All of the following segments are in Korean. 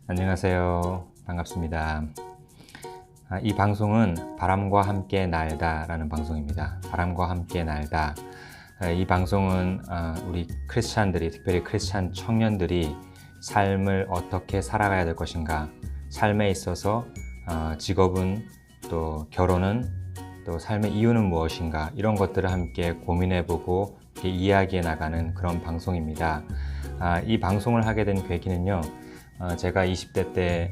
안녕하세요. 반갑습니다. 이 방송은 바람과 함께 날다 라는 방송입니다. 바람과 함께 날다. 이 방송은 우리 크리스찬들이, 특별히 크리스찬 청년들이 삶을 어떻게 살아가야 될 것인가, 삶에 있어서 직업은, 또 결혼은, 또 삶의 이유는 무엇인가, 이런 것들을 함께 고민해보고 이야기해 나가는 그런 방송입니다. 이 방송을 하게 된 계기는요, 제가 20대 때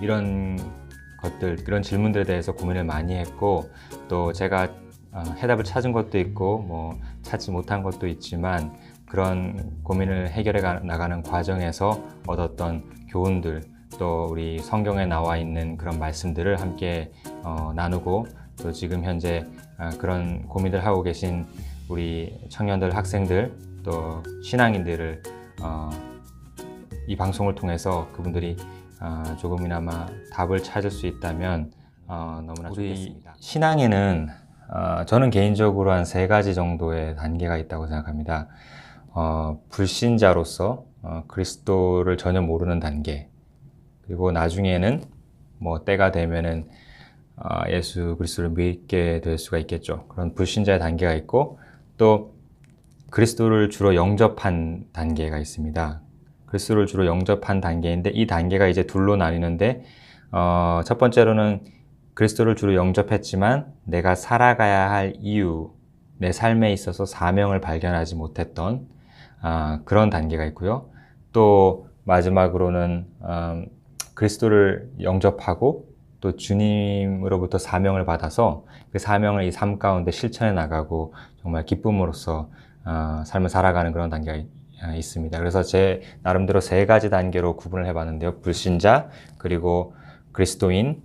이런 것들, 이런 질문들에 대해서 고민을 많이 했고, 또 제가 해답을 찾은 것도 있고 찾지 못한 것도 있지만, 그런 고민을 해결해 나가는 과정에서 얻었던 교훈들, 또 우리 성경에 나와 있는 그런 말씀들을 함께 나누고, 또 지금 현재 그런 고민을 하고 계신 우리 청년들, 학생들, 또 신앙인들을 이 방송을 통해서 그분들이 조금이나마 답을 찾을 수 있다면 너무나 좋겠습니다. 신앙에는 저는 개인적으로 한 3가지 정도의 단계가 있다고 생각합니다. 불신자로서 그리스도를 전혀 모르는 단계, 그리고 나중에는 때가 되면은 예수 그리스도를 믿게 될 수가 있겠죠. 그런 불신자의 단계가 있고, 또 그리스도를 주로 영접한 단계가 있습니다. 그리스도를 주로 영접한 단계인데, 이 단계가 이제 둘로 나뉘는데, 첫 번째로는 그리스도를 주로 영접했지만 내가 살아가야 할 이유, 내 삶에 있어서 사명을 발견하지 못했던 그런 단계가 있고요. 또 마지막으로는 그리스도를 영접하고 또 주님으로부터 사명을 받아서 그 사명을 이 삶 가운데 실천해 나가고 정말 기쁨으로써 삶을 살아가는 그런 단계가 있습니다. 그래서 제 나름대로 3가지 단계로 구분을 해봤는데요. 불신자, 그리고 그리스도인,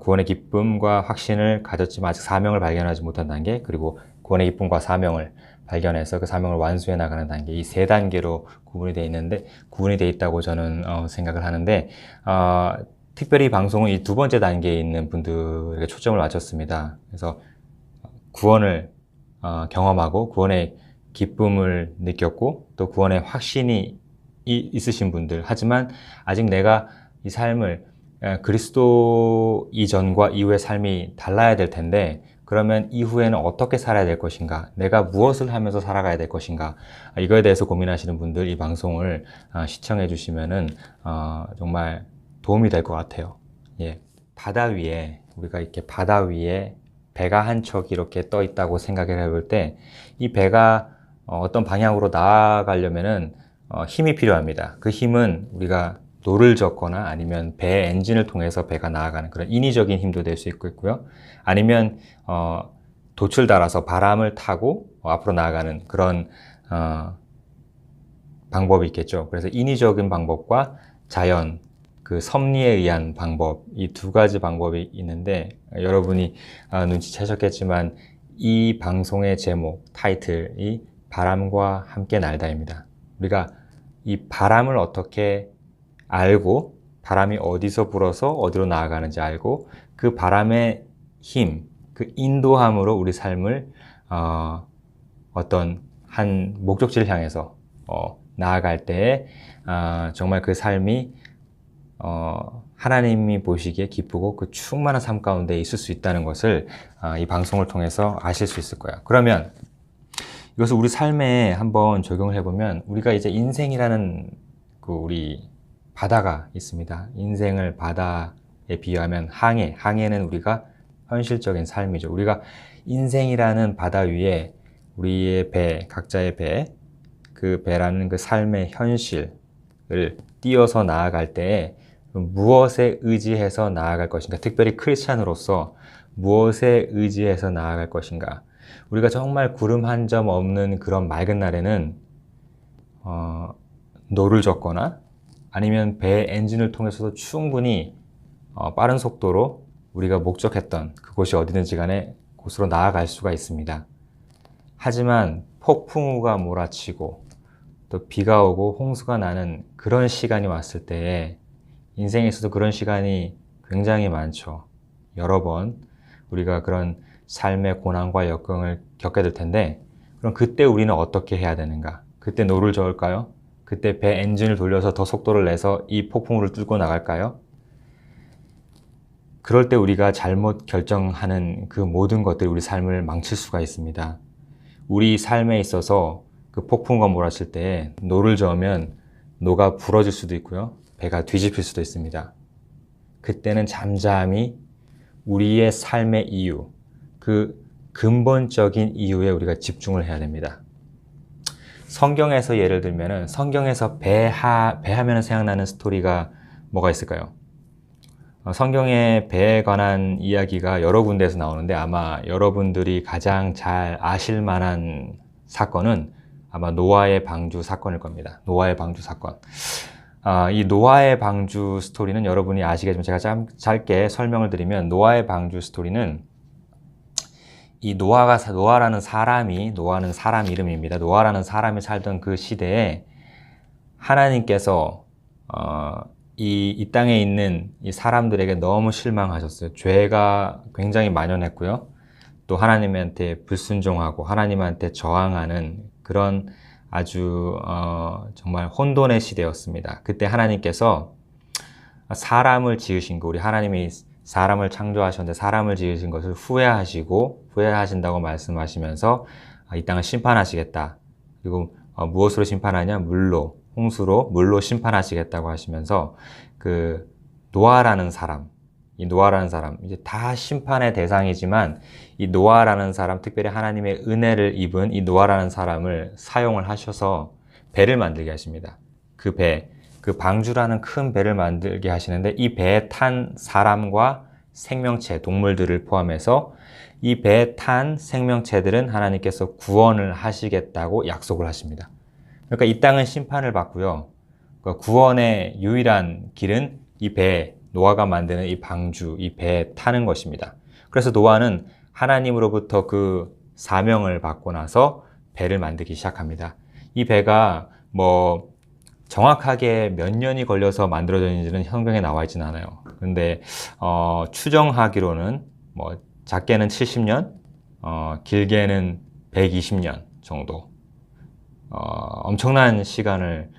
구원의 기쁨과 확신을 가졌지만 아직 사명을 발견하지 못한 단계, 그리고 구원의 기쁨과 사명을 발견해서 그 사명을 완수해 나가는 단계, 이 3단계로 구분이 되어 있다고 저는 생각을 하는데, 특별히 이 방송은 이 2번째 단계에 있는 분들에게 초점을 맞췄습니다. 그래서 구원을 경험하고 구원의 기쁨을 느꼈고, 또 구원의 확신이 있으신 분들, 하지만 아직 내가 이 삶을 그리스도 이전과 이후의 삶이 달라야 될 텐데, 그러면 이후에는 어떻게 살아야 될 것인가, 내가 무엇을 하면서 살아가야 될 것인가, 이거에 대해서 고민하시는 분들 이 방송을 시청해 주시면은 정말 도움이 될 것 같아요. 예. 바다 위에, 우리가 이렇게 바다 위에 배가 한 척이 이렇게 떠 있다고 생각을 해볼 때, 이 배가 어떤 방향으로 나아가려면은 힘이 필요합니다. 그 힘은 우리가 노를 젓거나 아니면 배 엔진을 통해서 배가 나아가는 그런 인위적인 힘도 될 수 있고요. 아니면 돛을 달아서 바람을 타고 앞으로 나아가는 그런 방법이 있겠죠. 그래서 인위적인 방법과 자연, 그 섭리에 의한 방법, 이 2가지 방법이 있는데, 여러분이 눈치채셨겠지만 이 방송의 제목, 타이틀이 바람과 함께 날다입니다. 우리가 이 바람을 어떻게 알고, 바람이 어디서 불어서 어디로 나아가는지 알고, 그 바람의 힘, 그 인도함으로 우리 삶을 어떤 한 목적지를 향해서 나아갈 때에 정말 그 삶이 하나님이 보시기에 기쁘고 그 충만한 삶 가운데 있을 수 있다는 것을 이 방송을 통해서 아실 수 있을 거예요. 그러면 이것을 우리 삶에 한번 적용을 해보면, 우리가 이제 인생이라는 우리 바다가 있습니다. 인생을 바다에 비유하면 항해는 우리가 현실적인 삶이죠. 우리가 인생이라는 바다 위에 우리의 배, 각자의 배, 그 배라는 그 삶의 현실을 띄어서 나아갈 때에 무엇에 의지해서 나아갈 것인가, 특별히 크리스찬으로서 무엇에 의지해서 나아갈 것인가. 우리가 정말 구름 한 점 없는 그런 맑은 날에는 노를 젓거나 아니면 배 엔진을 통해서도 충분히 빠른 속도로 우리가 목적했던 그곳이 어디든지 간에 곳으로 나아갈 수가 있습니다. 하지만 폭풍우가 몰아치고 또 비가 오고 홍수가 나는 그런 시간이 왔을 때에, 인생에서도 그런 시간이 굉장히 많죠. 여러 번 우리가 그런 삶의 고난과 역경을 겪게 될 텐데, 그럼 그때 우리는 어떻게 해야 되는가? 그때 노를 저을까요? 그때 배 엔진을 돌려서 더 속도를 내서 이 폭풍우를 뚫고 나갈까요? 그럴 때 우리가 잘못 결정하는 그 모든 것들이 우리 삶을 망칠 수가 있습니다. 우리 삶에 있어서 그 폭풍우가 몰아칠 때 노를 저으면 노가 부러질 수도 있고요. 배가 뒤집힐 수도 있습니다. 그때는 잠잠히 우리의 삶의 이유, 그 근본적인 이유에 우리가 집중을 해야 됩니다. 성경에서 예를 들면은 성경에서 배하면 생각나는 스토리가 뭐가 있을까요? 성경에 배에 관한 이야기가 여러 군데에서 나오는데 아마 여러분들이 가장 잘 아실 만한 사건은 아마 노아의 방주 사건일 겁니다. 노아의 방주 사건. 이 노아의 방주 스토리는 여러분이 아시겠지만 제가 짧게 설명을 드리면 노아의 방주 스토리는 이 노아는 사람 이름입니다. 노아라는 사람이 살던 그 시대에 하나님께서 이 땅에 있는 이 사람들에게 너무 실망하셨어요. 죄가 굉장히 만연했고요. 또 하나님한테 불순종하고 하나님한테 저항하는 그런 아주 정말 혼돈의 시대였습니다. 그때 하나님께서 사람을 지으신 거, 우리 하나님이 사람을 창조하셨는데 사람을 지으신 것을 후회하신다고 말씀하시면서 이 땅을 심판하시겠다. 그리고 무엇으로 심판하냐? 홍수로 물로 심판하시겠다고 하시면서 그 노아라는 사람, 이제 다 심판의 대상이지만 이 노아라는 사람, 특별히 하나님의 은혜를 입은 이 노아라는 사람을 사용을 하셔서 배를 만들게 하십니다. 그 방주라는 큰 배를 만들게 하시는데 이 배에 탄 사람과 생명체, 동물들을 포함해서 이 배에 탄 생명체들은 하나님께서 구원을 하시겠다고 약속을 하십니다. 그러니까 이 땅은 심판을 받고요. 구원의 유일한 길은 이 배, 노아가 만드는 이 방주, 이 배에 타는 것입니다. 그래서 노아는 하나님으로부터 그 사명을 받고 나서 배를 만들기 시작합니다. 이 배가 정확하게 몇 년이 걸려서 만들어졌는지는 성경에 나와 있지는 않아요. 근데 추정하기로는 작게는 70년, 길게는 120년 정도 엄청난 시간을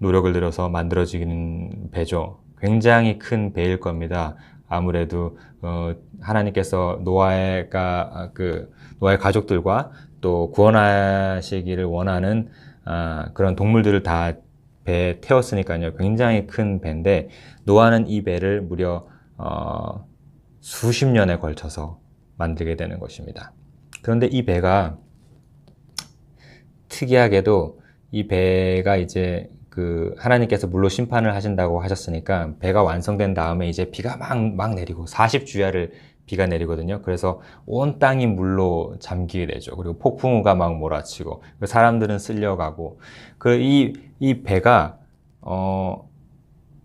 노력을 들여서 만들어지는 배죠. 굉장히 큰 배일 겁니다. 아무래도 하나님께서 노아의 가족들과 또 구원하시기를 원하는 그런 동물들을 다 배에 태웠으니까요. 굉장히 큰 배인데 노아는 이 배를 무려 수십 년에 걸쳐서 만들게 되는 것입니다. 그런데 이 배가 특이하게도 이 배가 이제 하나님께서 물로 심판을 하신다고 하셨으니까 배가 완성된 다음에 이제 비가 막 내리고 40주야를 비가 내리거든요. 그래서 온 땅이 물로 잠기게 되죠. 그리고 폭풍우가 막 몰아치고 사람들은 쓸려가고 이 배가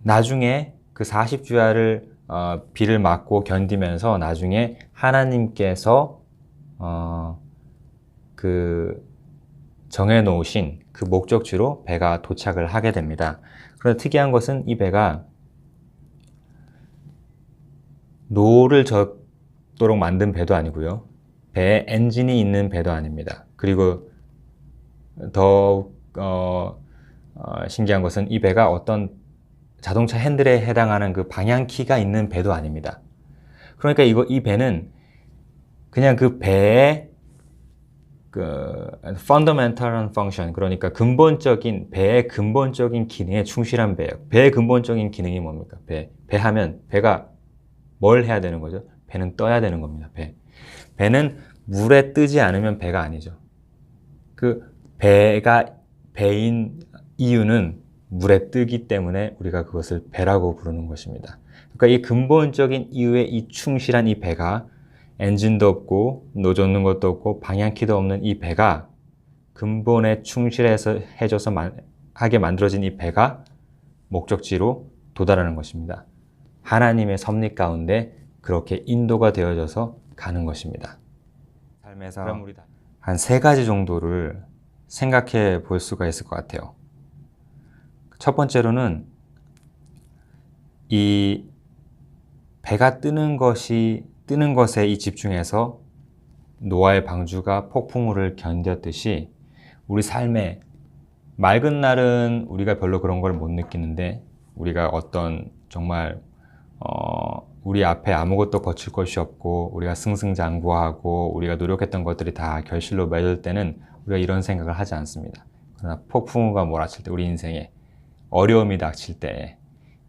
나중에 그 40주야를 비를 맞고 견디면서 나중에 하나님께서 정해놓으신 그 목적지로 배가 도착을 하게 됩니다. 그런데 특이한 것은 이 배가 노를 젓도록 만든 배도 아니고요. 배에 엔진이 있는 배도 아닙니다. 그리고 더욱 신기한 것은 이 배가 어떤 자동차 핸들에 해당하는 그 방향키가 있는 배도 아닙니다. 그러니까 이 배는 그냥 그 배의 fundamental function, 그러니까 배의 근본적인 기능에 충실한 배예요. 배의 근본적인 기능이 뭡니까? 배하면 배가 뭘 해야 되는 거죠? 배는 떠야 되는 겁니다. 배는 물에 뜨지 않으면 배가 아니죠. 배가 배인 이유는 물에 뜨기 때문에 우리가 그것을 배라고 부르는 것입니다. 그러니까 이 근본적인 이유에 이 충실한 이 배가 엔진도 없고 노젓는 것도 없고 방향키도 없는 이 배가 근본에 충실해서 하게 만들어진 이 배가 목적지로 도달하는 것입니다. 하나님의 섭리 가운데 그렇게 인도가 되어져서 가는 것입니다. 삶에서 한 3가지 정도를 생각해 볼 수가 있을 것 같아요. 첫 번째로는 이 배가 뜨는 것에 이 집중해서 노아의 방주가 폭풍우를 견뎠듯이 우리 삶에 맑은 날은 우리가 별로 그런 걸 못 느끼는데 우리가 어떤 정말 우리 앞에 아무것도 거칠 것이 없고 우리가 승승장구하고 우리가 노력했던 것들이 다 결실로 맺을 때는 우리가 이런 생각을 하지 않습니다. 그러나 폭풍우가 몰아칠 때, 우리 인생에 어려움이 닥칠 때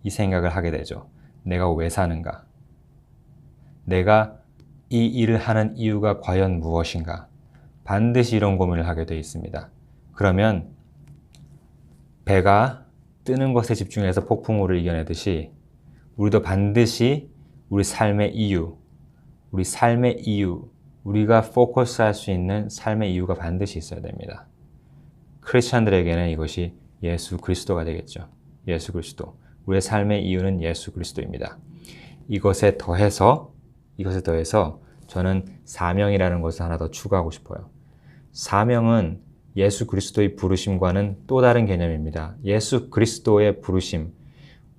이 생각을 하게 되죠. 내가 왜 사는가? 내가 이 일을 하는 이유가 과연 무엇인가? 반드시 이런 고민을 하게 되어 있습니다. 그러면 배가 뜨는 것에 집중해서 폭풍우를 이겨내듯이 우리도 반드시 우리 삶의 이유, 우리가 포커스할 수 있는 삶의 이유가 반드시 있어야 됩니다. 크리스찬들에게는 이것이 예수 그리스도가 되겠죠. 예수 그리스도. 우리의 삶의 이유는 예수 그리스도입니다. 이것에 더해서 저는 사명이라는 것을 하나 더 추가하고 싶어요. 사명은 예수 그리스도의 부르심과는 또 다른 개념입니다. 예수 그리스도의 부르심,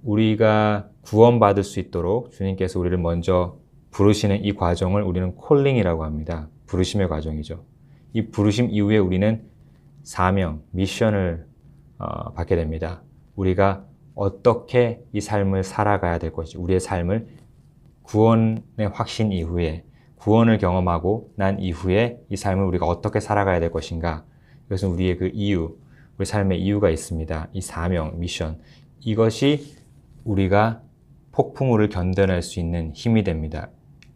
우리가 구원받을 수 있도록 주님께서 우리를 먼저 부르시는 이 과정을 우리는 콜링이라고 합니다. 부르심의 과정이죠. 이 부르심 이후에 우리는 사명, 미션을 받게 됩니다. 우리가 어떻게 이 삶을 살아가야 될 것인지, 우리의 삶을 구원의 확신 이후에, 구원을 경험하고 난 이후에 이 삶을 우리가 어떻게 살아가야 될 것인가. 이것은 우리의 그 이유, 우리 삶의 이유가 있습니다. 이 사명, 미션. 이것이 우리가 폭풍우를 견뎌낼 수 있는 힘이 됩니다.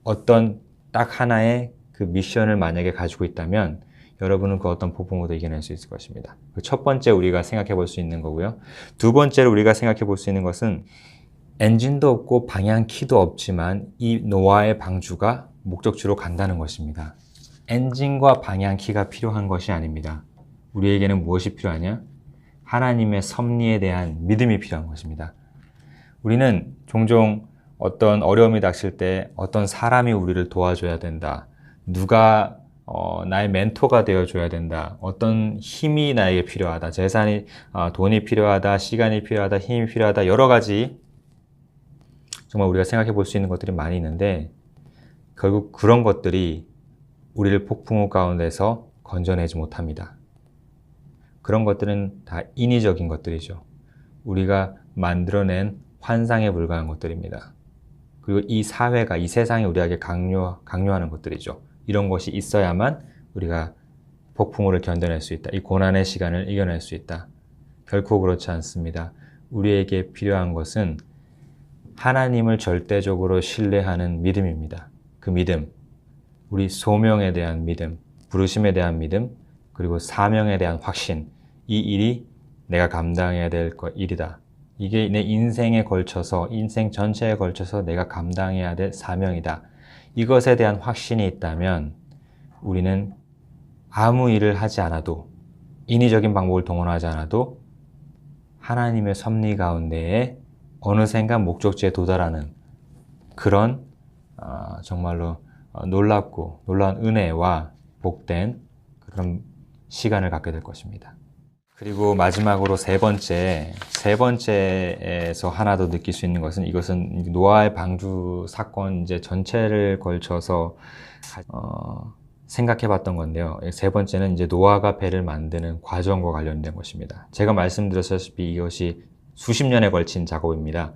어떤 딱 하나의 그 미션을 만약에 가지고 있다면 여러분은 그 어떤 폭풍우도 이겨낼 수 있을 것입니다. 그 첫 번째 우리가 생각해 볼 수 있는 거고요. 두 번째로 우리가 생각해 볼 수 있는 것은 엔진도 없고 방향키도 없지만 이 노아의 방주가 목적지로 간다는 것입니다. 엔진과 방향키가 필요한 것이 아닙니다. 우리에게는 무엇이 필요하냐? 하나님의 섭리에 대한 믿음이 필요한 것입니다. 우리는 종종 어떤 어려움이 닥칠 때 어떤 사람이 우리를 도와줘야 된다. 누가 나의 멘토가 되어줘야 된다. 어떤 힘이 나에게 필요하다. 재산이, 돈이 필요하다. 시간이 필요하다. 힘이 필요하다. 여러 가지 정말 우리가 생각해 볼 수 있는 것들이 많이 있는데 결국 그런 것들이 우리를 폭풍우 가운데서 건져내지 못합니다. 그런 것들은 다 인위적인 것들이죠. 우리가 만들어낸 환상에 불과한 것들입니다. 그리고 이 사회가, 이 세상이 우리에게 강요하는 것들이죠. 이런 것이 있어야만 우리가 폭풍우를 견뎌낼 수 있다. 이 고난의 시간을 이겨낼 수 있다. 결코 그렇지 않습니다. 우리에게 필요한 것은 하나님을 절대적으로 신뢰하는 믿음입니다. 그 믿음, 우리 소명에 대한 믿음, 부르심에 대한 믿음, 그리고 사명에 대한 확신. 이 일이 내가 감당해야 될 일이다. 이게 내 인생에 걸쳐서, 인생 전체에 걸쳐서 내가 감당해야 될 사명이다. 이것에 대한 확신이 있다면 우리는 아무 일을 하지 않아도, 인위적인 방법을 동원하지 않아도 하나님의 섭리 가운데에 어느샌가 목적지에 도달하는 그런 정말로 놀랍고 놀라운 은혜와 복된 그런 시간을 갖게 될 것입니다. 그리고 마지막으로 세 번째에서 하나 더 느낄 수 있는 것은, 이것은 노아의 방주 사건 이제 전체를 걸쳐서 생각해 봤던 건데요. 세 번째는 이제 노아가 배를 만드는 과정과 관련된 것입니다. 제가 말씀드렸다시피 이것이 수십 년에 걸친 작업입니다.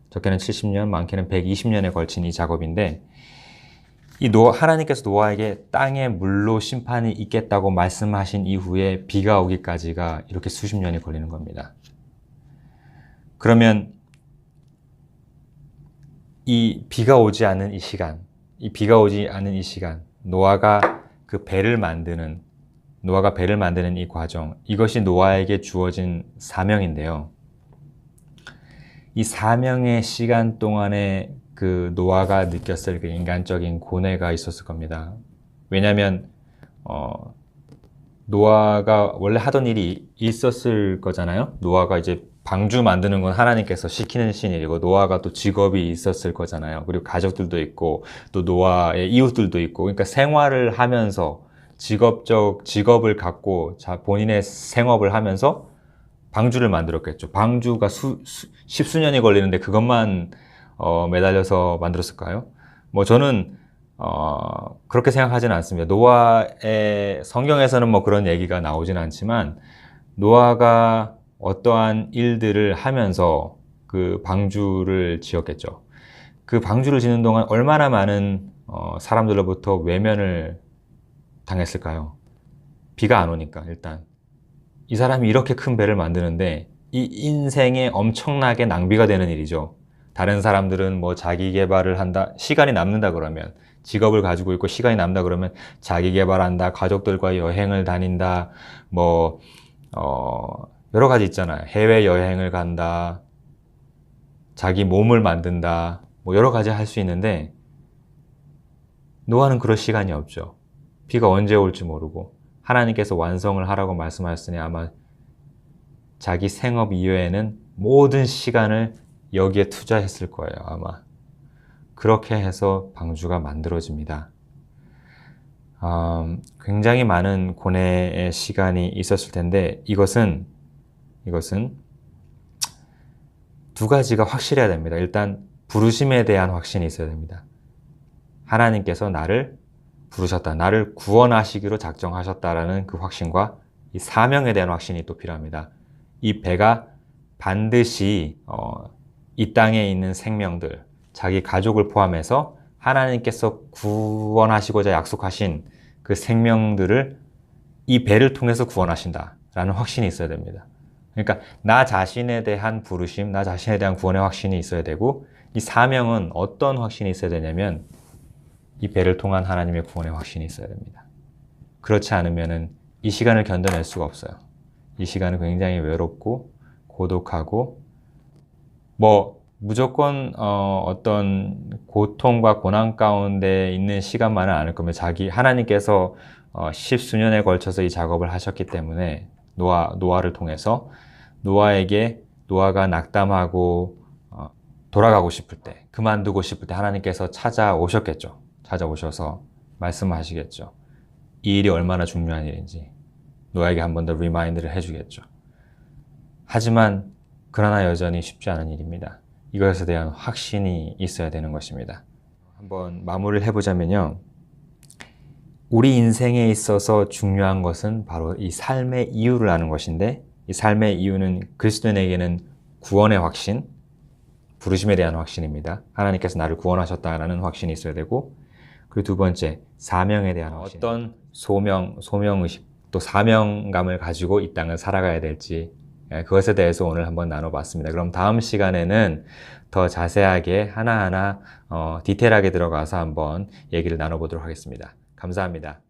적게는 70년, 많게는 120년에 걸친 이 작업인데, 하나님께서 노아에게 땅에 물로 심판이 있겠다고 말씀하신 이후에 비가 오기까지가 이렇게 수십 년이 걸리는 겁니다. 그러면 이 비가 오지 않은 이 시간, 노아가 배를 만드는 이 과정, 이것이 노아에게 주어진 사명인데요. 이 사명의 시간 동안에 그 노아가 느꼈을 그 인간적인 고뇌가 있었을 겁니다. 왜냐하면 노아가 원래 하던 일이 있었을 거잖아요. 노아가 이제 방주 만드는 건 하나님께서 시키는 일이고, 노아가 또 직업이 있었을 거잖아요. 그리고 가족들도 있고, 또 노아의 이웃들도 있고, 그러니까 생활을 하면서 직업을 갖고 본인의 생업을 하면서 방주를 만들었겠죠. 방주가 십수년이 걸리는데 그것만 매달려서 만들었을까요? 저는 그렇게 생각하지는 않습니다. 노아의 성경에서는 그런 얘기가 나오진 않지만 노아가 어떠한 일들을 하면서 그 방주를 지었겠죠. 그 방주를 짓는 동안 얼마나 많은 사람들로부터 외면을 당했을까요? 비가 안 오니까 일단. 이 사람이 이렇게 큰 배를 만드는데 이 인생에 엄청나게 낭비가 되는 일이죠. 다른 사람들은 뭐 자기 개발을 한다, 시간이 남는다 그러면, 직업을 가지고 있고 시간이 남다 그러면 자기 개발한다, 가족들과 여행을 다닌다, 뭐 여러 가지 있잖아요. 해외 여행을 간다, 자기 몸을 만든다, 뭐 여러 가지 할 수 있는데 노아는 그럴 시간이 없죠. 비가 언제 올지 모르고 하나님께서 완성을 하라고 말씀하셨으니 아마 자기 생업 이외에는 모든 시간을 여기에 투자했을 거예요, 아마. 그렇게 해서 방주가 만들어집니다. 굉장히 많은 고뇌의 시간이 있었을 텐데 이것은 두 가지가 확실해야 됩니다. 일단 부르심에 대한 확신이 있어야 됩니다. 하나님께서 나를 부르셨다, 나를 구원하시기로 작정하셨다라는 그 확신과 이 사명에 대한 확신이 또 필요합니다. 이 배가 반드시 이 땅에 있는 생명들, 자기 가족을 포함해서 하나님께서 구원하시고자 약속하신 그 생명들을 이 배를 통해서 구원하신다라는 확신이 있어야 됩니다. 그러니까 나 자신에 대한 부르심, 나 자신에 대한 구원의 확신이 있어야 되고, 이 사명은 어떤 확신이 있어야 되냐면 이 배를 통한 하나님의 구원의 확신이 있어야 됩니다. 그렇지 않으면은 이 시간을 견뎌낼 수가 없어요. 이 시간은 굉장히 외롭고 고독하고 무조건 어떤 고통과 고난 가운데 있는 시간만은 아닐 거면 하나님께서 십수년에 걸쳐서 이 작업을 하셨기 때문에 노아를 통해서 노아가 낙담하고 돌아가고 싶을 때, 그만두고 싶을 때 하나님께서 찾아오셨겠죠. 찾아오셔서 말씀하시겠죠. 이 일이 얼마나 중요한 일인지 노아에게 한 번 더 리마인드를 해주겠죠. 하지만 그러나 여전히 쉽지 않은 일입니다. 이것에 대한 확신이 있어야 되는 것입니다. 한번 마무리를 해보자면요. 우리 인생에 있어서 중요한 것은 바로 이 삶의 이유를 아는 것인데, 이 삶의 이유는 그리스도인에게는 구원의 확신, 부르심에 대한 확신입니다. 하나님께서 나를 구원하셨다라는 확신이 있어야 되고, 그리고 두 번째, 사명에 대한 확신. 어떤 소명의식, 또 사명감을 가지고 이 땅을 살아가야 될지, 그것에 대해서 오늘 한번 나눠봤습니다. 그럼 다음 시간에는 더 자세하게 하나하나 디테일하게 들어가서 한번 얘기를 나눠보도록 하겠습니다. 감사합니다.